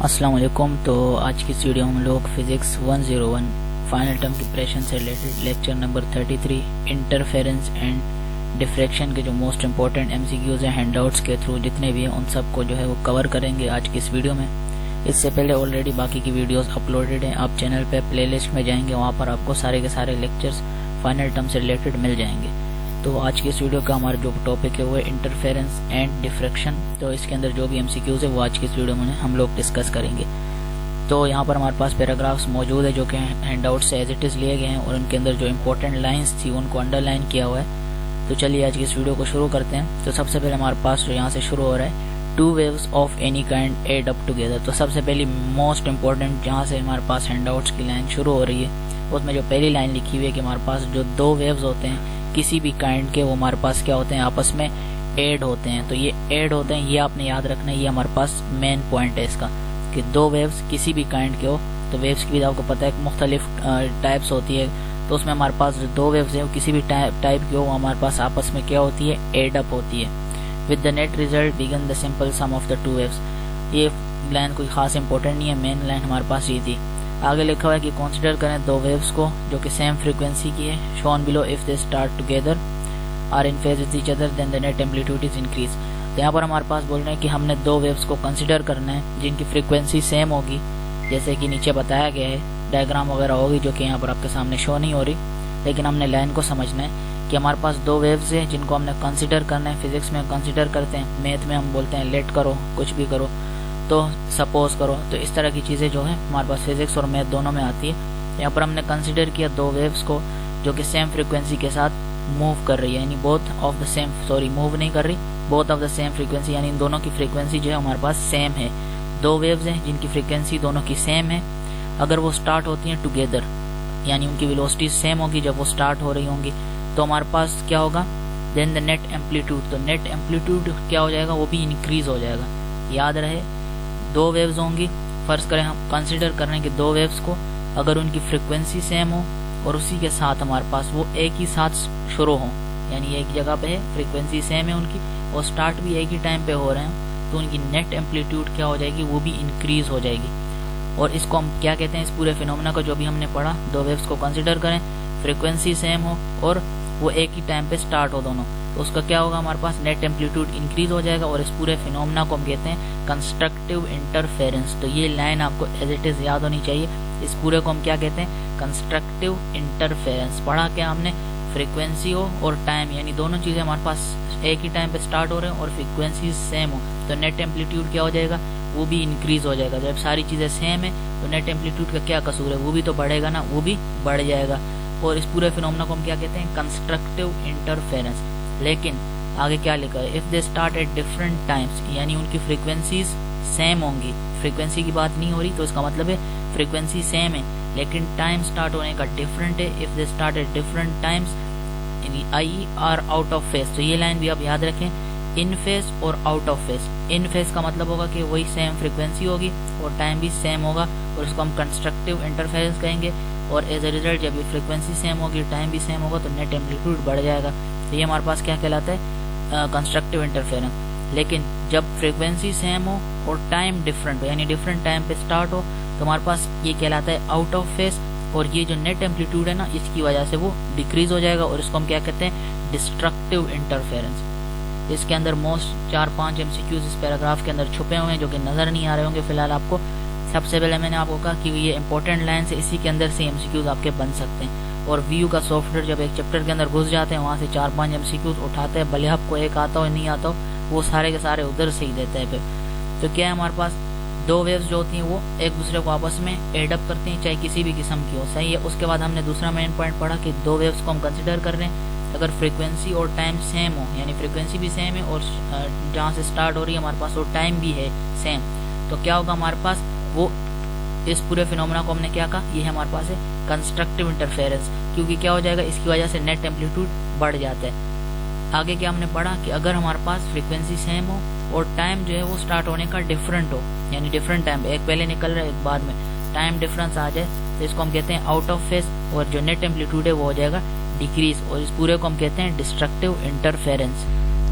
अस्सलाम वालेकुम। तो आज की इस वीडियो में हम लोग फिजिक्स 101 फाइनल टर्म की प्रेशन से related lecture number 33 interference and diffraction के जो मोस्ट इंपॉर्टेंट एमसीक्यूज हैं हैंडआउट्स के थ्रू जितने भी हैं उन सबको जो है वो कवर करेंगे आज की इस वीडियो में। इससे पहले ऑलरेडी बाकी की वीडियोस अपलोडेड हैं, आप चैनल पे प्लेलिस्ट में जाएंगे, वहाँ पर आपको सारे के सारे लेक्चर्स फाइनल टर्म से रिलेटेड मिल जाएंगे। तो आज की इस वीडियो का हमारा जो टॉपिक है वो है इंटरफेरेंस एंड डिफ्रैक्शन। तो इसके अंदर जो भी एमसीक्यूज है वो आज की इस वीडियो में हम लोग डिस्कस करेंगे। तो यहाँ पर हमारे पास पैराग्राफ्स मौजूद है जो कि हैंडआउट से एज इट इज लिए गए हैं और उनके अंदर जो इंपॉर्टेंट लाइंस थी उनको अंडरलाइन किया हुआ है। तो चलिए आज की इस वीडियो को शुरू करते हैं। तो सबसे पहले हमारे पास जो यहाँ से शुरू हो रहा है, two waves of any kind add up together. तो सबसे पहली मोस्ट इंपॉर्टेंट जहाँ से हमारे पास हैंडआउट्स की लाइन शुरू हो रही है उसमें जो पहली लाइन लिखी हुई है कि हमारे पास जो दो वेव्स होते हैं किसी भी काइंड के, वो हमारे पास क्या होते हैं, आपस में ऐड होते हैं। तो ये ऐड होते हैं, ये आपने याद रखना है, ये हमारे पास मेन पॉइंट है इसका कि दो वेव्स किसी भी काइंड के हो। तो वेव्स की भी आपको पता है मुख्तलिफ टाइप्स होती है, तो उसमें हमारे पास जो दो वेव्स हैं किसी भी टाइप की हो वो हमारे पास आपस में क्या होती है, ऐड अप होती है। With the net result begin the simple sum of the two waves. ये लाइन कोई खास इंपॉर्टेंट नहीं है, मेन लाइन हमारे पास ये थी। आगे लिखा हुआ है कि कंसीडर करें दो वेव्स को जो कि सेम फ्रीक्वेंसी की है, shown below if they start together are in phase with each other then the net amplitude is increase. तो यहाँ पर हमारे पास बोल रहे हैं कि हमने दो वेव्स को कंसीडर करना है जिनकी फ्रीक्वेंसी सेम होगी, जैसे कि नीचे बताया गया है, डायग्राम वगैरह होगी जो कि यहाँ पर आपके सामने शो नहीं हो रही, लेकिन हमने लाइन को समझना है कि हमारे पास दो वेव्स हैं जिनको हमने कंसिडर करना है। फिजिक्स में कंसिडर करते हैं, मैथ में हम बोलते हैं लेट करो, कुछ भी करो, तो सपोज करो। तो इस तरह की चीज़ें जो है हमारे पास फिजिक्स और मैथ दोनों में आती है। यहाँ पर हमने कंसिडर किया दो वेव्स को जो कि सेम फ्रीक्वेंसी के साथ मूव कर रही है, यानी both of the same, move नहीं कर रही, both of the same frequency, यानी इन दोनों की फ्रीक्वेंसी जो है हमारे पास सेम है। दो वेव्स हैं जिनकी फ्रीक्वेंसी दोनों की सेम है। अगर वो स्टार्ट होती हैं टुगेदर, यानी उनकी वेलोसिटी सेम होगी जब वो स्टार्ट हो रही होंगी, तो हमारे पास क्या होगा, देन द नेट एम्पलीट्यूड। तो नेट एम्पलीट्यूड क्या हो जाएगा, वो भी इंक्रीज हो जाएगा। याद रहे दो वेव्स होंगी, फर्ज करें हम कंसिडर कर रहे हैं कि दो वेव्स को अगर उनकी फ्रीक्वेंसी सेम हो और उसी के साथ हमारे पास वो एक ही साथ शुरू हो, यानी एक जगह पे है, फ्रीक्वेंसी सेम है उनकी और स्टार्ट भी एक ही टाइम पे हो रहे हैं, तो उनकी नेट एम्पलीट्यूड क्या हो जाएगी, वो भी इंक्रीज हो जाएगी। और इसको हम क्या कहते हैं, इस पूरे फिनोमेना को जो भी हमने पढ़ा, दो वेव्स को कंसिडर करें, फ्रीक्वेंसी सेम हो और वो एक ही टाइम पे स्टार्ट हो दोनों, तो उसका क्या होगा, हमारे पास नेट एम्पलीट्यूड इंक्रीज हो जाएगा और इस पूरे फिनोमेना को हम कहते हैं कंस्ट्रक्टिव इंटरफेरेंस। तो ये लाइन आपको एज इट इज याद होनी चाहिए। इस पूरे को हम क्या कहते हैं, कंस्ट्रक्टिव इंटरफेरेंस। पढ़ा क्या हमने, फ्रीक्वेंसी हो और टाइम, यानी दोनों चीजें हमारे पास एक ही टाइम पे स्टार्ट हो रहे हैं और फ्रीक्वेंसी सेम हो, तो नेट एम्पलीट्यूड क्या हो जाएगा, वो भी इंक्रीज हो जाएगा। जब सारी चीजें सेम है तो नेट एम्पलीट्यूड का क्या कसूर है, वो भी तो बढ़ेगा ना, वो भी बढ़ जाएगा। और इस पूरे फिनोमेना को हम क्या कहते हैं, कंस्ट्रक्टिव इंटरफेरेंस। लेकिन आगे क्या लिखा है, if they start at different times, यानी उनकी फ्रीक्वेंसीज सेम होंगी, फ्रीक्वेंसी की बात नहीं हो रही, तो इसका मतलब है फ्रीक्वेंसी सेम है लेकिन टाइम स्टार्ट होने का डिफरेंट है। If they start at different times I R out of phase. तो ये लाइन भी आप याद रखें, इन फेज और out of phase. In phase का मतलब होगा कि वही सेम फ्रीक्वेंसी होगी और टाइम भी सेम होगा और इसको हम कंस्ट्रक्टिव इंटरफेरेंस कहेंगे। और एज ए रिजल्ट जब ये फ्रीक्वेंसी सेम होगी, टाइम भी सेम होगा, तो नेट एम्पलीट्यूड बढ़ जाएगा। तो ये हमारे पास क्या कहलाता है, कंस्ट्रक्टिव इंटरफेरेंस। लेकिन जब फ्रीक्वेंसी सेम हो और टाइम डिफरेंट हो, यानी डिफरेंट टाइम पे स्टार्ट हो, तो हमारे पास ये कहलाता है आउट ऑफ फेज। और ये जो नेट एम्पलीट्यूड है ना, इसकी वजह से वो डिक्रीज हो जाएगा और इसको हम क्या कहते हैं, डिस्ट्रक्टिव इंटरफेरेंस। इसके अंदर मोस्ट 4-5 एमसीक्यूज इस पैराग्राफ के अंदर छुपे हुए हैं जो कि नजर नहीं आ रहे होंगे फिलहाल आपको। सबसे पहले मैंने आपको कहा कि ये इंपॉर्टेंट लाइन से इसी के अंदर से एमसीक्यूज आपके बन सकते हैं। और व्यू का सॉफ्टवेयर जब एक चैप्टर के अंदर घुस जाते हैं, वहाँ से 4-5 एमसीक्यूज उठाते हैं, भले आपको एक आता हो नहीं आता हो, वो सारे के सारे उधर से ही देते हैं फिर। तो क्या है, हमारे पास दो वेव्स जो होती हैं वो एक दूसरे को आपस में एड अप करती हैं, चाहे किसी भी किस्म की हो, सही है। उसके बाद हमने दूसरा मेन पॉइंट पढ़ा कि दो वेव्स को हम कंसिडर कर रहे हैं अगर फ्रीक्वेंसी और टाइम सेम हो, यानी फ्रीक्वेंसी भी सेम है और जहाँ से स्टार्ट हो रही है हमारे पास वो टाइम भी है सेम, तो क्या होगा हमारे पास, वो इस पूरे फिनोमेना को हमने क्या कहा, ये हमारे पास है कंस्ट्रक्टिव इंटरफेरेंस, क्योंकि क्या हो जाएगा, इसकी वजह से नेट एम्पलीट्यूड बढ़ जाता है। आगे क्या हमने पढ़ा कि अगर हमारे पास फ्रीक्वेंसी सेम हो और टाइम जो है वो स्टार्ट होने का डिफरेंट हो, यानी डिफरेंट टाइम, एक पहले निकल रहा है एक बाद में, टाइम डिफरेंस आ जाए, तो इसको हम कहते हैं आउट ऑफ फेज और जो नेट एम्पलीट्यूड है वो हो जाएगा डिक्रीज, और इस पूरे को हम कहते हैं डिस्ट्रक्टिव इंटरफेरेंस।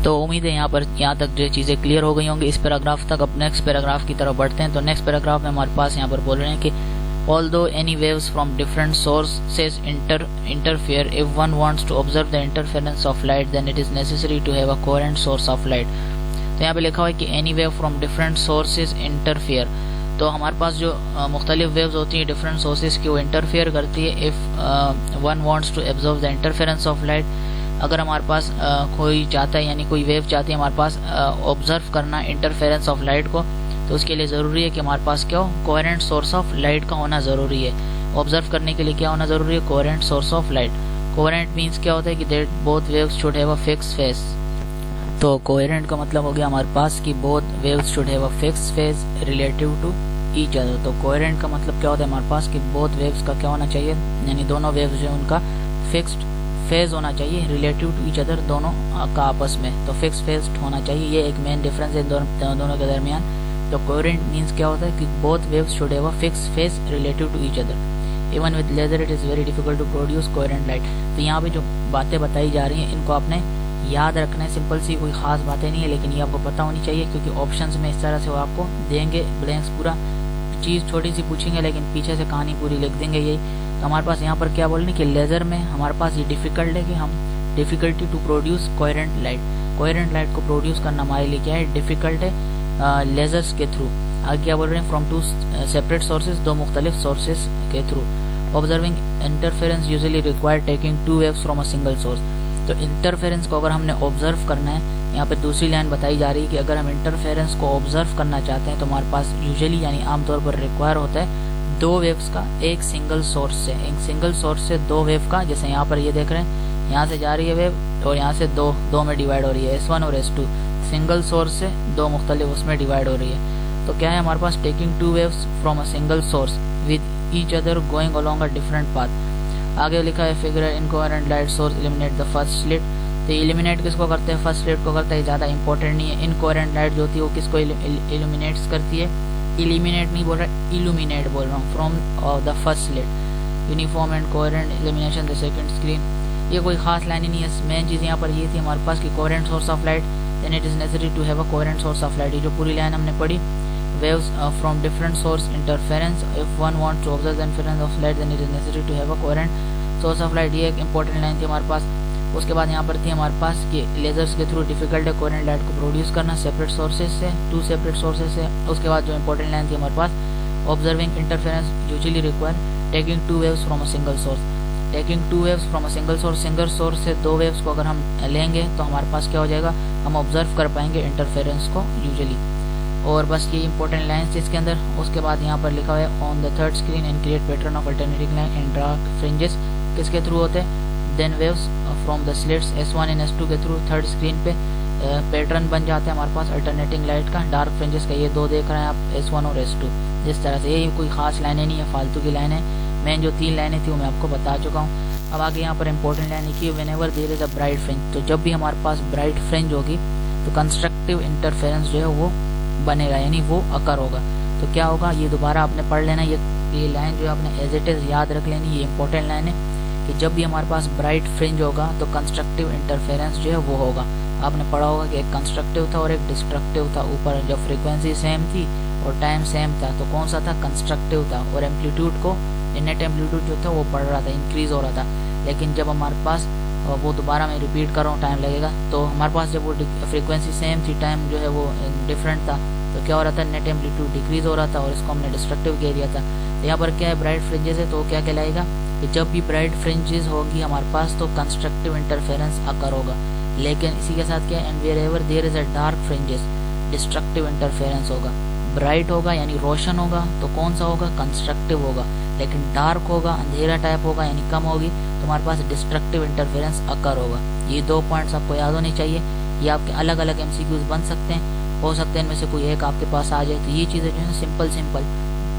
तो तो उम्मीद है यहाँ तक जो चीज़ें क्लियर हो गई होंगी इस पैराग्राफ तक। अब नेक्स्ट पैराग्राफ की तरफ बढ़ते हैं। तो नेक्स्ट पैराग्राफ में हमारे पास यहाँ पर बोल रहे हैं कि although any waves from different sources interfere, if one wants to observe the interference of light, then it is necessary to have a coherent source of light. तो यहाँ पे लिखा हुआ है कि any wave from different sources interfere, तो हमारे पास जो मुख्तलिफ वेव्स होती हैं डिफरेंट सोर्सेज की वो इंटरफेयर करती है। If one wants to observe the interference of light, अगर हमारे पास कोई चाहता है यानी कोई वेव चाहती है हमारे पास ऑब्जर्व करना इंटरफेरेंस ऑफ लाइट को, तो उसके लिए ज़रूरी है कि हमारे पास क्या हो, कोहेरेंट सोर्स ऑफ लाइट का होना ज़रूरी है। ऑब्जर्व करने के लिए क्या होना ज़रूरी है, coherent source of light. Coherent means क्या होता है कि that both waves should have a fix phase. तो कोहेरेंट का मतलब हो गया हमारे पास कि both waves should have a fix phase relative to each other. तो कोहेरेंट का मतलब क्या होता है हमारे पास कि बोथ वेव्स का क्या होना चाहिए, यानी दोनों वेव्स जो उनका फिक्स्ड फेज होना चाहिए रिलेटिव टू ईच अदर, दोनों का आपस में तो फिक्स फेज होना चाहिए। ये एक मेन डिफरेंस है दोनों के दरमियान। तो कोहेरेंट मीन्स क्या होता है कि both waves should have a fix phase relative to each other. Even with laser it is very difficult to produce coherent light. तो यहाँ पे जो बातें बताई जा रही हैं इनको आपने याद रखना है। सिंपल सी कोई खास बातें नहीं है, लेकिन ये आपको पता होनी चाहिए क्योंकि ऑप्शंस में इस तरह से वो आपको देंगे ब्लैंक्स, पूरा चीज़ छोटी सी पूछेंगे लेकिन पीछे से कहानी पूरी लिख देंगे यही। तो हमारे पास यहाँ पर क्या बोलने कि लेजर में हमारे पास ये डिफिकल्ट है कि हम difficulty to produce coherent light, coherent light को प्रोड्यूस करना हमारे लिए क्या है, डिफिकल्ट है लेजर्स के थ्रू। आगे क्या बोल रहे हैं, फ्रॉम टू सेपरेट सोर्सेज, दो मुख्तलिफ सोर्सेज के through. Observing interference usually require taking two waves from a single source. तो इंटरफेरेंस को अगर हमने ऑब्जर्व करना है, यहाँ पे दूसरी लाइन बताई जा रही है कि अगर हम इंटरफेरेंस को ऑब्जर्व करना चाहते हैं तो हमारे पास यूजुअली यानी आमतौर पर रिक्वायर होता है दो वेव्स का एक सिंगल सोर्स से, एक सिंगल सोर्स से दो वेव का। जैसे यहाँ पर ये देख रहे हैं, यहाँ से जा रही है वेव और यहाँ से दो में डिवाइड हो रही है, S1 और S2। सिंगल सोर्स से दो मुख्तलिफ उसमें डिवाइड हो रही है। तो क्या है हमारे पास, taking two waves from a single source with each other going along a different path. आगे लिखा है figure incoherent light source eliminate the first slit. तो एलिमिनेट किसको करते हैं, फर्स्ट स्लिट को करता है, ज़्यादा इंपॉर्टेंट नहीं है। इनकोहेरेंट लाइट जो होती है वो किसको एलिमिनेट्स करती है, एलिमिनेट नहीं बोल रहा, इल्यूमिनेट बोल रहा हूँ, from the first slit. Uniform and coherent elimination the second screen. ये कोई खास लाइन ही नहीं है, मेन चीज़ यहाँ पर ये थी हमारे पास कि coherent source of light, then it is necessary to have a coherent source of light. ये जो पूरी लाइन हमने पढ़ी, waves from different source interference, if one wants to observe the interference of light then it is necessary to have a coherent source of light। ये एक important line थी हमारे पास। उसके बाद यहाँ पर थी हमारे पास कि लेजर्स के थ्रू डिफिकल्ट है कोहेरेंट लाइट को प्रोड्यूस करना सेपरेट सोर्सेज से, टू सेपरेट सोर्सेज से। उसके बाद जो इंपॉर्टेंट लाइन थी हमारे पास, observing interference usually require taking two waves from a single source, taking two waves from a single source. Single source से दो वेव्स को अगर हम लेंगे तो हमारे पास क्या हो जाएगा, हम ऑब्जर्व कर पाएंगे इंटरफेरेंस को यूजुअली। और बस ये इंपॉर्टेंट लाइन्स इसके अंदर। उसके बाद यहाँ पर लिखा हुआ है on the third screen and create pattern of alternating line and dark fringes. किसके थ्रू होते हैं, then waves from the slits S1 and S2 के थ्रू थर्ड स्क्रीन पे पैटर्न बन जाते हैं हमारे पास अल्टरनेटिंग लाइट का, डार्क फ्रिंजेस का। ये दो देख रहे हैं आप, S1 और S2। जिस तरह से ये कोई खास लाइनें नहीं है, फालतू की लाइन है। मेन जो तीन लाइनें थी वो मैं आपको बता चुका हूँ। अब आगे यहाँ पर इंपॉर्टेंट लाइन लिखी है, whenever there is a bright fringe. तो जब भी हमारे पास ब्राइट फ्रिंज होगी तो कंस्ट्रक्टिव इंटरफेरेंस जो है वो बनेगा, यानी वो अकर होगा। तो क्या होगा, ये दोबारा आपने पढ़ लेना। ये लाइन जो है आपने एज इट इज याद रख लेनी। ये इंपॉर्टेंट लाइन है कि जब भी हमारे पास ब्राइट फ्रिंज होगा तो कंस्ट्रक्टिव इंटरफेरेंस जो है वो होगा। आपने पढ़ा होगा कि एक कंस्ट्रक्टिव था और एक डिस्ट्रक्टिव था। ऊपर जब फ्रीक्वेंसी सेम थी और टाइम सेम था तो कौन सा था, कंस्ट्रक्टिव था। और एम्पलीट्यूड को, नेट एम्पलीट्यूड जो था वो बढ़ रहा था, इंक्रीज हो रहा था। लेकिन जब हमारे पास, वो दोबारा मैं रिपीट कर रहा हूँ, टाइम लगेगा, तो हमारे पास जब वो फ्रीक्वेंसी सेम थी, टाइम जो है वो डिफरेंट था, तो क्या हो रहा था, नेट एम्पलीट्यूड डिक्रीज हो रहा था और इसको हमने डिस्ट्रक्टिव कह दिया था। तो यहाँ पर क्या है, ब्राइट फ्रिंजेस है, तो क्या कहलाएगा कि जब भी ब्राइट फ्रिंजेस होगी हमारे पास तो कंस्ट्रक्टिव इंटरफेरेंस अकर होगा। लेकिन इसी के साथ क्या है, and wherever there is a dark fringes destructive interference होगा। ब्राइट होगा यानी रोशन होगा तो कौन सा होगा, कंस्ट्रक्टिव होगा। लेकिन डार्क होगा, अंधेरा टाइप होगा यानी कम होगी, तो हमारे पास डिस्ट्रक्टिव इंटरफेरेंस अकर होगा। ये दो पॉइंट्स आपको याद होने चाहिए। ये आपके अलग अलग MCQs बन सकते हैं, हो सकते हैं इनमें से कोई एक आपके पास आ जाए। तो ये चीज़ें जो है सिंपल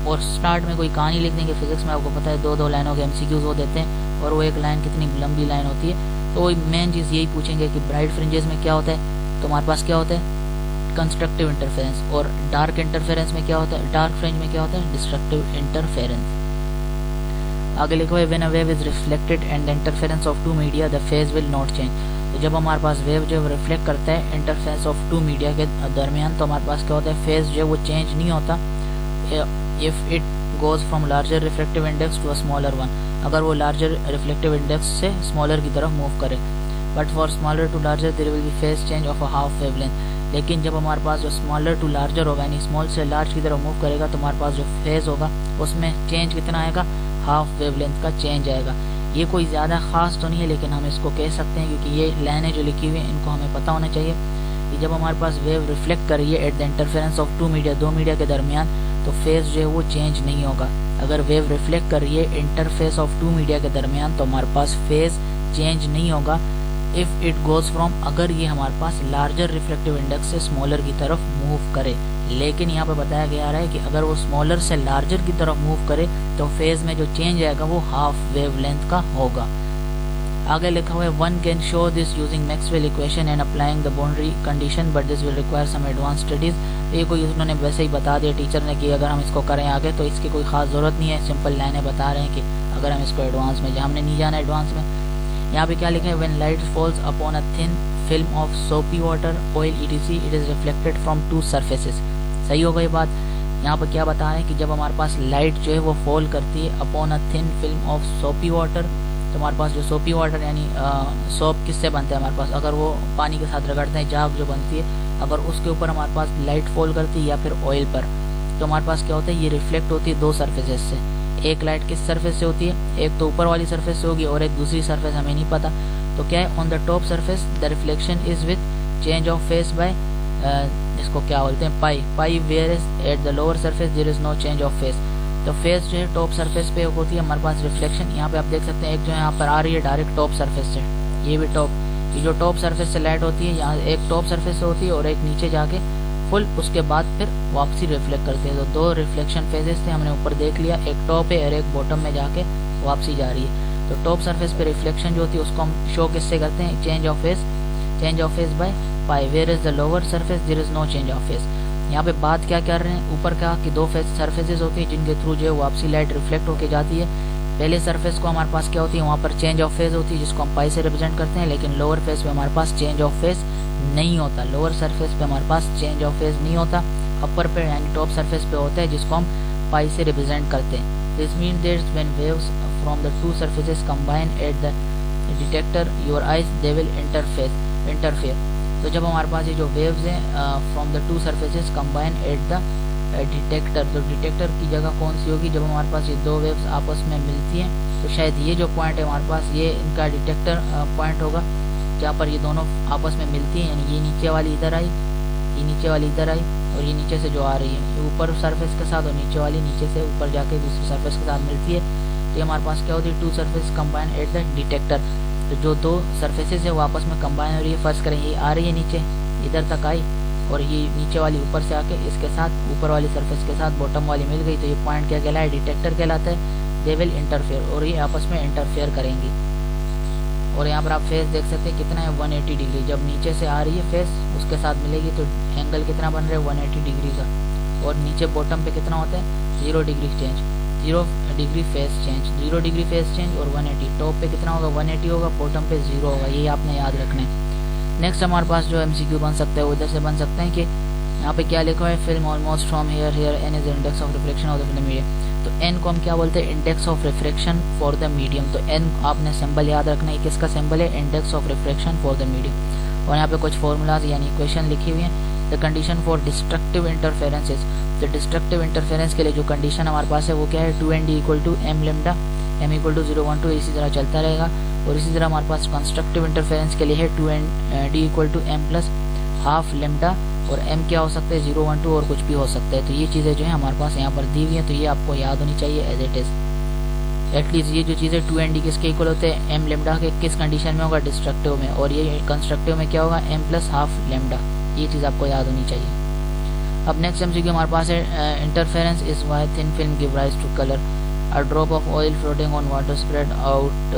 और स्टार्ट में कोई कहानी लिख देंगे। फिजिक्स में आपको पता है दो लाइनों के MCQs वो देते हैं और वो एक लाइन कितनी लंबी लाइन होती है। तो मेन चीज़ यही पूछेंगे कि ब्राइट फ्रिंजेस में क्या होता है, तो हमारे पास क्या होता है, कंस्ट्रक्टिव इंटरफेरेंस। और डार्क इंटरफेरेंस में क्या होता है, डार्क फ्रिंज में क्या होता है, डिस्ट्रक्टिव इंटरफेरेंस। आगे लिखा है when a wave is reflected and the interference of two media the phase will not change. तो जब हमारे पास वेव जो रिफ्लेक्ट करता है इंटरफेरेंस ऑफ टू मीडिया के दरमियान, तो हमारे पास क्या होता है, फेज जो वो चेंज नहीं होता if it goes from larger reflective index to a smaller one, अगर वो लार्जर रिफ्लेक्टिव इंडेक्स से स्मॉलर की तरफ मूव करे। But for smaller to larger there will be phase change of a half wavelength, लेकिन जब हमारे पास जो स्मॉलर टू लार्जर होगा यानी स्मॉल से लार्ज की तरफ मूव करेगा तो हमारे पास जो फेज होगा उसमें चेंज कितना आएगा, हाफ वेवलेंथ का चेंज आएगा। ये कोई ज़्यादा खास तो नहीं है लेकिन हम इसको कह सकते हैं क्योंकि ये लाइनें जो लिखी हुई हैं इनको हमें पता होना चाहिए कि जब हमारे पास वेव रिफ्लेक्ट कर रही है at the interference of two media, दो मीडिया के दरमियान, तो फेज जो है वो चेंज नहीं होगा। अगर वेव रिफ्लेक्ट कर रही है इंटरफेस ऑफ टू मीडिया के दरमियान तो हमारे पास फेज चेंज नहीं होगा इफ इट गोज फ्रॉम, अगर ये हमारे पास लार्जर रिफ्लेक्टिव इंडेक्स से स्मॉलर की तरफ मूव करे। लेकिन यहाँ पे बताया गया है कि अगर वो स्मॉलर से लार्जर की तरफ मूव करे तो फेज में जो चेंज आएगा वो हाफ वेवलेंथ का होगा। आगे लिखा हुआ है one can show this using Maxwell equation and applying the boundary condition but this will require some advance studies. ये कोई उन्होंने वैसे ही बता दिया टीचर ने कि अगर हम इसको करें आगे तो इसकी कोई खास जरूरत नहीं है, सिंपल लाइनें बता रहे हैं कि अगर हम इसको एडवांस में, हमने नहीं जाना एडवांस में। यहाँ पे क्या लिखा है, when light falls upon a thin film of soapy water oil ETC it is reflected from two surfaces. सही होगा ये बात। यहाँ पर क्या बता रहे हैं कि जब हमारे पास लाइट जो है वो फॉल करती है upon a thin film of soapy water, तो हमारे पास जो सोपी वाटर यानी सोप किससे बनता है हमारे पास, अगर वो पानी के साथ रगड़ते हैं झाग जो बनती है, अगर उसके ऊपर हमारे पास लाइट फॉल करती है या फिर ऑयल पर, तो हमारे पास क्या होता है, ये रिफ्लेक्ट होती है दो सरफेसेस से। एक लाइट किस सरफेस से होती है, एक तो ऊपर वाली सरफेस से होगी और एक दूसरी सरफेस हमें नहीं पता। तो क्या है, on the top surface the reflection is with change of phase by, इसको क्या बोलते हैं, pi where is at the lower surface there is no change of phase. तो फेस जो है टॉप सरफेस पे होती है हमारे पास रिफ्लेक्शन। यहाँ पे आप देख सकते हैं एक जो यहाँ पर आ रही है डायरेक्ट टॉप सरफेस से, ये भी टॉप, ये जो टॉप सरफेस से लाइट होती है यहाँ एक टॉप सरफेस से होती है और एक नीचे जाके फुल, उसके बाद फिर वापसी रिफ्लेक्ट करती है। तो दो रिफ्लेक्शन फेजेस थे हमने ऊपर देख लिया, एक टॉप है और एक बॉटम में जाके वापसी जा रही है। तो टॉप सरफेस पे रिफ्लेक्शन जो होती है उसको हम शो किससे करते हैं, change of phase by pi where is the lower surface there is no change of phase. यहाँ पे बात क्या कर रहे हैं, ऊपर कहा कि दो सरफेसेस होती है जिनके थ्रू जो है वापसी लाइट रिफ्लेक्ट होके जाती है। पहले सरफेस को हमारे पास क्या होती है, वहाँ पर चेंज ऑफ फेज होती है जिसको हम पाई से रिप्रेजेंट करते हैं, लेकिन लोअर फेस पे हमारे पास चेंज ऑफ फेज नहीं होता। लोअर सरफेस पे हमारे पास चेंज ऑफ फेज नहीं होता, अपर पे यानी टॉप सरफेस पे होता है जिसको हम पाई से रिप्रेजेंट करते हैं। This mean that when waves from the two surfaces combine at the detector your eyes they will interfere. तो जब हमारे पास ये जो वेव्स हैं from the two surfaces combine at the detector, तो डिटेक्टर की जगह कौन सी होगी, जब हमारे पास ये दो वेव्स आपस में मिलती हैं तो शायद ये जो पॉइंट है हमारे पास ये इनका डिटेक्टर पॉइंट होगा जहाँ पर ये दोनों आपस में मिलती हैं। यानी ये नीचे वाली इधर आई, ये नीचे वाली इधर आई और ये नीचे से जो आ रही है ये ऊपर सरफेस के साथ और नीचे वाली नीचे से ऊपर जाके दूसरी सरफेस के साथ मिलती है। तो ये हमारे पास क्या होती है, two surface combine at the detector. तो जो दो सरफेसेस है वो आपस में कंबाइन हो रही है। फर्स्ट करें ये आ रही है नीचे इधर तक आई और ये नीचे वाली ऊपर से आके इसके साथ ऊपर वाली सरफेस के साथ बॉटम वाली मिल गई, तो ये पॉइंट क्या कहलाता है, डिटेक्टर कहलाता है। दे विल इंटरफेयर, और ये आपस में इंटरफेयर करेंगी। और यहाँ पर आप फेस देख सकते हैं कितना है, 180 डिग्री। जब नीचे से आ रही है फेस उसके साथ मिलेगी तो एंगल कितना बन रहा है, 180 डिग्री का। और नीचे बॉटम पे कितना होता है, 0 degree change, 0 degree face change, 0 degree face change और 180। टॉप पे कितना होगा, 180 होगा, बॉटम पे 0 होगा। ये आपने याद रखना है। नेक्स्ट हमारे पास जो MCQ बन सकता है वो इधर से बन सकते हैं कि यहाँ पे क्या लिखा है, film almost from here n is index of reflection of the film medium. तो एन को हम क्या बोलते हैं, index of reflection for the medium. तो एन आपने सिंबल याद रखना है, किसका सिंबल है, index of reflection for the medium. और यहाँ पे कुछ फॉर्मूलाज यानी इक्वेशन लिखी हुई है। The condition for destructive interferences, तो डिस्ट्रक्टिव इंटरफेरेंस के लिए जो कंडीशन हमारे पास है वो क्या है, 2nd equal to m lambda, m equal to 0.12, इसी तरह चलता रहेगा। और इसी तरह हमारे पास कंस्ट्रक्टिव इंटरफेरेंस के लिए है 2d equal to m plus half lambda, और m क्या हो सकता है, 0.12 और कुछ भी हो सकता है। तो ये चीज़ें जो है हमारे पास यहाँ पर दी हुई हैं, तो ये आपको याद होनी चाहिए एज इट इज। एटलीस्ट ये जो चीज़ें 2nd किसके इक्वल होते हैं, m लेमडा के किस कंडीशन में होगा, डिस्ट्रक्टिव में, और ये कंस्ट्रक्टिव में क्या होगा, m प्लस हाफ लेमडा। ये चीज़ आपको याद होनी चाहिए। अब नेक्स्ट MCQ हमारे पास है, interference is why thin film give rise to colour, a drop of oil floating on water spread out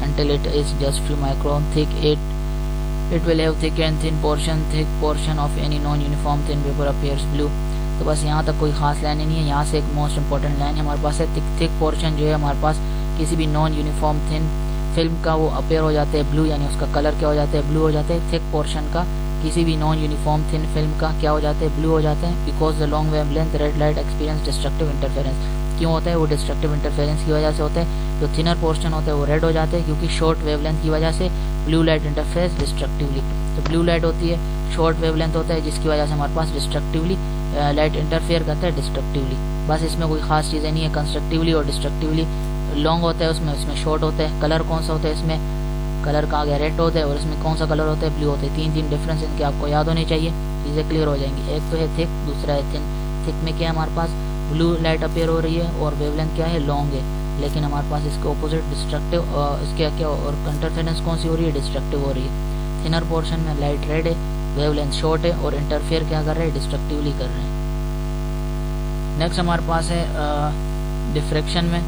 until it is just few micron thick. It will have thick and thin portion. Thick portion of any non-uniform thin vapor appears blue. तो बस यहाँ तक कोई खास line नहीं है। यहाँ से एक मोस्ट इंपॉर्टेंट लाइन हमारे पास है, थिक पोर्शन जो है हमारे पास किसी भी नॉन यूनिफॉर्म थिन फिल्म का वो अपेयर हो जाते हैं ब्लू, यानी उसका कलर क्या हो जाता है, ब्लू हो जाता है। थिक पोर्शन का किसी भी नॉन यूनिफॉर्म थिन फिल्म का क्या हो जाते हैं, ब्लू हो जाते हैं। Because the long wavelength red light experience destructive interference. क्यों होता है, वो डिस्ट्रक्टिव इंटरफेरेंस की वजह से होता है। जो थिनर पोर्शन होता है वो रेड हो जाते हैं क्योंकि शॉर्ट वेवलेंथ की वजह से ब्लू लाइट इंटरफेरेंस डिस्ट्रक्टिवली। तो ब्लू लाइट होती है, शॉर्ट वेवलेंथ होता है जिसकी वजह से हमारे पास डिस्ट्रक्टिवली लाइट इंटरफेयर करता है डिस्ट्रक्टिवली। बस इसमें कोई खास चीज़ें नहीं है। कंस्ट्रक्टिवली और डिस्ट्रक्टिवली लॉन्ग होता है उसमें शॉर्ट होता है। कलर कौन सा होता है, इसमें कलर का आगे रेड होता है और इसमें कौन सा कलर होता है, ब्लू होता है। तीन डिफरेंस इनके आपको याद होने चाहिए, चीज़ें क्लियर हो जाएंगी। एक तो है थिक, दूसरा है थिन। थिक में क्या है, हमारे पास ब्लू लाइट अपेयर हो रही है और वेवलेंथ क्या है, लॉन्ग है। लेकिन हमारे पास इसके ऑपोजिट डिस्ट्रक्टिव, इसके क्या और इंटरफेरेंस कौन सी हो रही है, डिस्ट्रक्टिव हो रही है। थिनर पोर्शन में लाइट रेड है, वेवलेंथ शॉर्ट है और इंटरफेयर क्या कर रहे हैं, डिस्ट्रक्टिवली कर रहे हैं। नेक्स्ट हमारे पास है डिफ्रैक्शन में,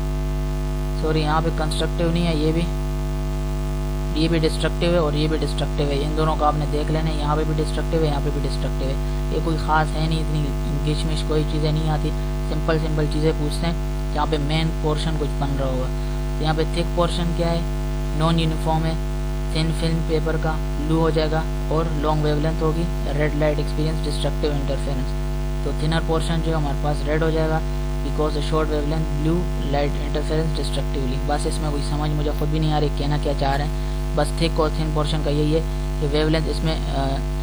सॉरी यहाँ पे कंस्ट्रक्टिव नहीं है, ये भी डिस्ट्रक्टिव है और ये भी डिस्ट्रक्टिव है। इन दोनों का आपने देख लेना है, यहाँ पे भी डिस्ट्रक्टिव है, यहाँ पे भी डिस्ट्रक्टिव है। ये कोई खास है नहीं, इतनी गिचमिच कोई चीज़ें नहीं आती। सिंपल चीज़ें पूछते हैं जहाँ पे मेन पोर्शन कुछ बन रहा होगा। तो यहाँ पे थिक पोर्शन क्या है, नॉन यूनिफॉर्म है, थिन फिल्म पेपर का, ब्लू हो जाएगा और लॉन्ग वेवलेंथ होगी, red light experience destructive interference. तो थिनर पोर्शन जो हमारे पास रेड हो जाएगा because short wavelength blue light interference destructively. बस इसमें कोई समझ मुझे खुद भी नहीं आ रही कहना क्या चाह रहे हैं। बस थिक और थिन पोर्शन का यही है कि वेवलेंथ इसमें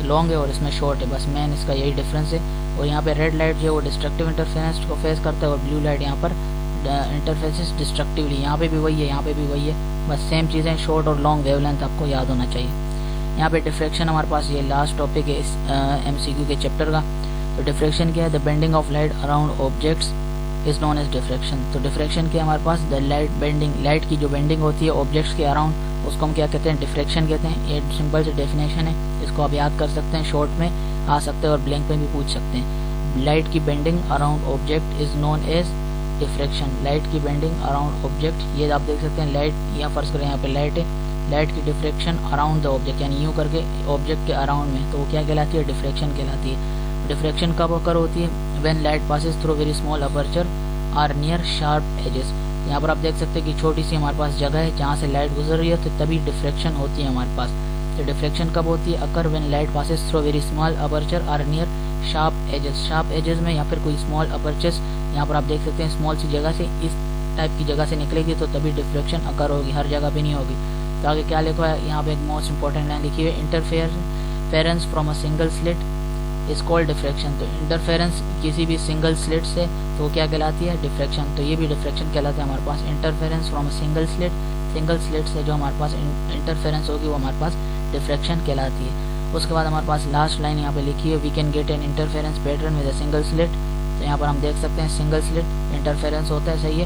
लॉन्ग है और इसमें शॉर्ट है, बस मेन इसका यही डिफरेंस है। और यहाँ पे रेड लाइट जो है वो डिस्ट्रक्टिव इंटरफेरेंस को फेस करता है और ब्लू लाइट यहाँ पर इंटरफेरेंस डिस्ट्रक्टिवली। यहाँ पे भी वही है, यहाँ पे भी वही है, बस सेम चीज़ें, शॉर्ट और लॉन्ग वेवलेंथ आपको याद होना चाहिए। यहाँ पे डिफ्रैक्शन हमारे पास ये लास्ट टॉपिक है इस MCQ के चैप्टर का। तो डिफ्रैक्शन क्या है, the bending of light around objects is known as diffraction. तो डिफ्रैक्शन क्या है हमारे पास, द लाइट बेंडिंग, लाइट की जो बेंडिंग होती है ऑब्जेक्ट्स के अराउंड, उसको हम क्या कहते हैं, डिफ्रैक्शन कहते हैं। ये सिंपल सी डेफिनेशन है, इसको आप याद कर सकते हैं, शॉर्ट में आ सकते हैं और ब्लैंक में भी पूछ सकते हैं। लाइट की bending around object is known as diffraction. Light की बेंडिंग अराउंड ऑब्जेक्ट, ये आप देख सकते हैं लाइट, यहाँ फर्ज करें यहाँ पे लाइट है, लाइट की डिफ्रैक्शन अराउंड द ऑब्जेक्ट, यानी यूँ करके ऑब्जेक्ट के अराउंड में, तो वो क्या कहलाती है, डिफ्रैक्शन कहलाती है। डिफ्रैक्शन कब occur होती है, when light passes through very small aperture or near sharp edges. यहाँ पर आप देख सकते हैं कि छोटी सी हमारे पास जगह है जहाँ से लाइट गुजर रही है, तो तभी डिफ्रैक्शन होती है हमारे पास। तो डिफ्रैक्शन कब होती है, occur when light passes through very small aperture or near sharp edges. Sharp edges में या फिर कोई स्मॉल अपर्चर्स, यहाँ पर आप देख सकते हैं स्मॉल सी जगह से, इस टाइप की जगह से निकलेगी तो तभी डिफ्रैक्शन अकर होगी, हर जगह पे नहीं होगी। तो आगे क्या लिखा है, यहाँ पे एक मोस्ट इंपॉर्टेंट लाइन लिखी है, interference from a single slit is called diffraction. तो इंटरफेरेंस किसी भी सिंगल स्लिट से, तो क्या कहलाती है, डिफ्रैक्शन। तो ये भी डिफ्रैक्शन कहलाता है हमारे पास। Interference from a single slit से जो हमारे पास इंटरफेरेंस होगी वो हमारे पास डिफ्रैक्शन कहलाती है। उसके बाद हमारे पास लास्ट लाइन यहाँ पे लिखी है, we can get an interference pattern with a single slit. तो यहाँ पर हम देख सकते हैं सिंगल स्लिट इंटरफेरेंस होता है, सही है,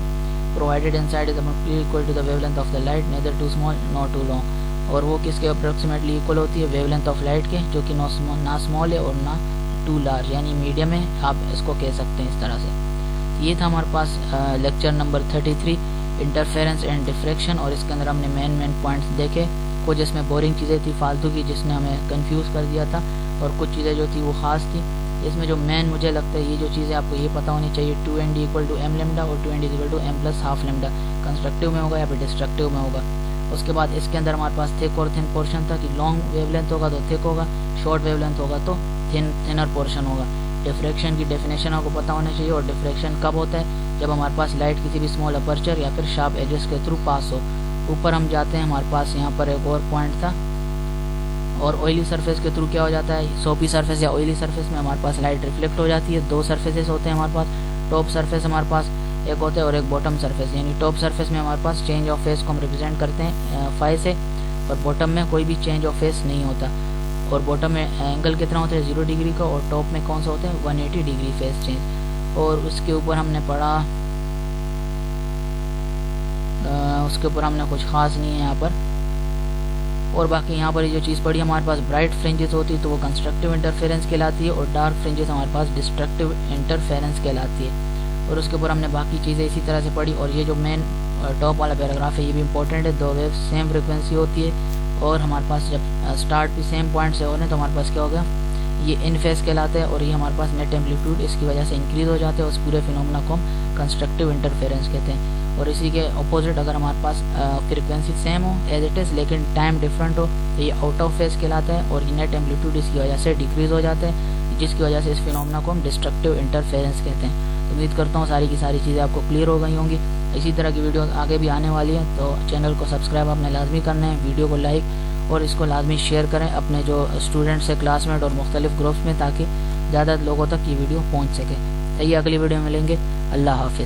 provided inside is equal to the wavelength of the light, neither too small not too long. और वो किसके अप्रोक्सीमेटली इक्वल होती है, वेवलेंथ ऑफ लाइट के, जो कि ना स्मॉल है और ना टू लार्ज, यानी मीडियम है, आप इसको कह सकते हैं इस तरह से। ये था हमारे पास lecture number 33 interference and diffraction. और इसके अंदर हमने मेन पॉइंट्स देखे, कुछ इसमें बोरिंग चीज़ें थी फालतू की जिसने हमें कंफ्यूज कर दिया था, और कुछ चीज़ें जो थी वो खास थी। इसमें जो मेन मुझे लगता है ये जो चीज़ें आपको ये पता होनी चाहिए, 2nd equal to m lambda और 2nd equal to m plus half lambda, constructive में होगा या फिर डिस्ट्रक्टिव में होगा। उसके बाद इसके अंदर हमारे पास थिक और थिन पोर्शन था कि लॉन्ग वेवलेंथ होगा तो थिक होगा, शॉर्ट वेवलेंथ होगा तो थिनर पोर्शन होगा। डिफ्रैक्शन की डेफिनेशन आपको पता होना चाहिए, और डिफ्रैक्शन कब होता है, जब हमारे पास लाइट किसी भी स्मॉल अपर्चर या फिर शार्प एजेस के थ्रू पास हो। ऊपर हम जाते हैं, हमारे पास यहाँ पर एक और पॉइंट था, और ऑयली सरफेस के थ्रू क्या हो जाता है, सोपी सरफेस या ऑयली सरफेस में हमारे पास लाइट रिफ्लेक्ट हो जाती है। दो सरफेसेस होते हैं हमारे पास, टॉप सरफेस हमारे पास एक होता है और एक बॉटम सरफेस। यानी टॉप सरफेस में हमारे पास चेंज ऑफ फेस को हम रिप्रेजेंट करते हैं फाई से, और बॉटम में कोई भी चेंज ऑफ फेस नहीं होता। और बॉटम में एंगल कितना होता है, 0 डिग्री का, और टॉप में कौन सा होता है, 180 डिग्री फेस चेंज। और उसके ऊपर हमने पढ़ा, उसके ऊपर हमने कुछ खास नहीं है यहाँ पर। और बाकी यहाँ पर ये जो चीज़ पढ़ी, हमारे पास ब्राइट फ्रिंजेस होती है तो वो कंस्ट्रक्टिव इंटरफेरेंस कहलाती है, और डार्क फ्रिंजेस हमारे पास डिस्ट्रक्टिव इंटरफेरेंस कहलाती है। और उसके ऊपर हमने बाकी चीज़ें इसी तरह से पढ़ी। और ये जो मेन टॉप वाला पैराग्राफ है ये भी इंपॉर्टेंट है, दो वेव सेम फ्रिक्वेंसी होती है, और हमारे पास जब स्टार्ट भी सेम पॉइंट से हो रहे हैं तो हमारे पास क्या हो गया, ये इन फेज कहलाते हैं और ये हमारे पास नेट एम्पलीट्यूड इसकी वजह से इंक्रीज हो जाते हैं। उस पूरे फिनोमेना को हम कंस्ट्रक्टिव इंटरफेरेंस कहते हैं। और इसी के अपोजिट अगर हमारे पास फ्रीक्वेंसी सेम हो एज इट इज़ लेकिन टाइम डिफरेंट हो तो ये आउट ऑफ फेज कहलाता है और नेट एम्पलीट्यूड इसकी वजह से डिक्रीज हो जाते हैं, जिसकी वजह से इस फिनोमेना को हम डिस्ट्रक्टिव इंटरफेरेंस कहते हैं। तो उम्मीद करता हूँ सारी की सारी चीज़ें आपको क्लियर हो गई होंगी। इसी तरह की वीडियो आगे भी आने वाली है, तो चैनल को सब्सक्राइब आपने लाजमी करना है, वीडियो को लाइक और इसको लाजमी शेयर करें अपने जो स्टूडेंट्स है क्लासमेट और मुख्तलिफ ग्रुप्स में, ताकि ज़्यादा लोगों तक ये वीडियो पहुँच सके। तो ये अगली वीडियो में मिलेंगे। अल्लाह हाफिज़।